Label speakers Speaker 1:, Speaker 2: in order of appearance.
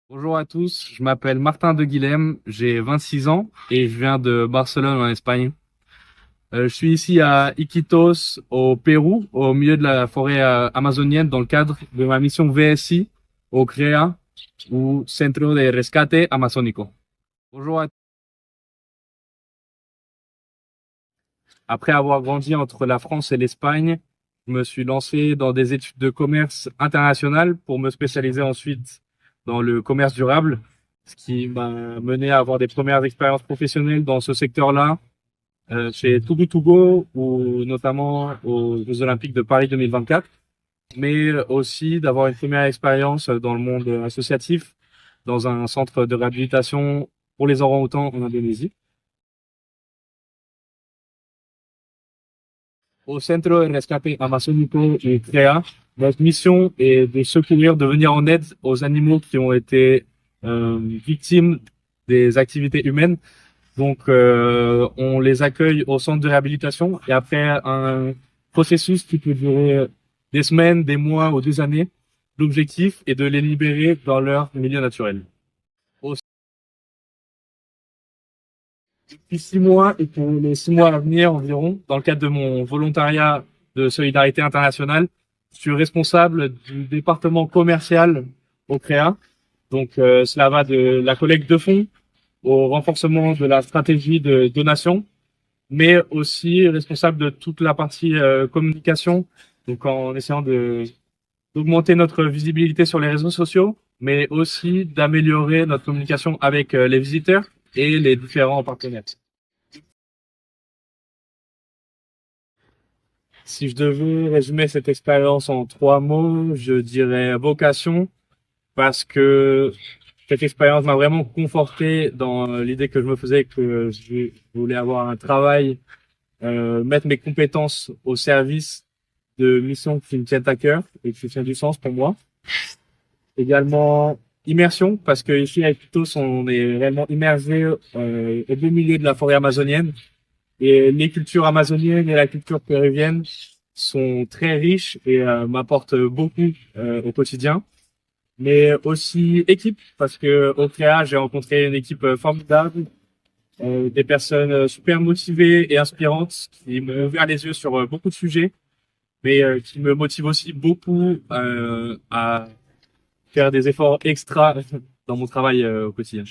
Speaker 1: Bonjour à tous, je m'appelle Martin de Guilhem, j'ai 26 ans et je viens de Barcelone en Espagne. Je suis ici à Iquitos au Pérou, au milieu de la forêt amazonienne dans le cadre de ma mission VSI au CREA ou Centro de Rescate Amazónico. Bonjour à Après avoir grandi entre la France et l'Espagne, je me suis lancé dans des études de commerce international pour me spécialiser ensuite dans le commerce durable, ce qui m'a mené à avoir des premières expériences professionnelles dans ce secteur-là, chez Togo Togo ou notamment aux Jeux Olympiques de Paris 2024, mais aussi d'avoir une première expérience dans le monde associatif, dans un centre de réhabilitation pour les orang-outans en Indonésie. Au Centro de Rescate Amazónico et CREA, notre mission est de secourir, de venir en aide aux animaux qui ont été victimes des activités humaines. Donc, on les accueille au centre de réhabilitation et après un processus qui peut durer des semaines, des mois ou des années, l'objectif est de les libérer dans leur milieu naturel. Depuis 6 mois et pour les 6 mois à venir environ, dans le cadre de mon volontariat de solidarité internationale, je suis responsable du département commercial au CREA. Donc, cela va de la collecte de fonds au renforcement de la stratégie de donation, mais aussi responsable de toute la partie communication. Donc, en essayant d'augmenter notre visibilité sur les réseaux sociaux, mais aussi d'améliorer notre communication avec les visiteurs et les différents partenaires. Si je devais résumer cette expérience en 3 mots, je dirais vocation, parce que cette expérience m'a vraiment conforté dans l'idée que je me faisais que je voulais avoir un travail, mettre mes compétences au service de missions qui me tiennent à cœur et qui tiennent du sens pour moi. Également immersion, parce que ici à Iquitos, on est réellement immergé au beau milieu de la forêt amazonienne. Et les cultures amazoniennes et la culture péruvienne sont très riches et m'apportent beaucoup au quotidien. Mais aussi équipe, parce que au CREA, j'ai rencontré une équipe formidable, des personnes super motivées et inspirantes qui m'ont ouvert les yeux sur beaucoup de sujets, mais qui me motivent aussi beaucoup à faire des efforts extra dans mon travail au quotidien.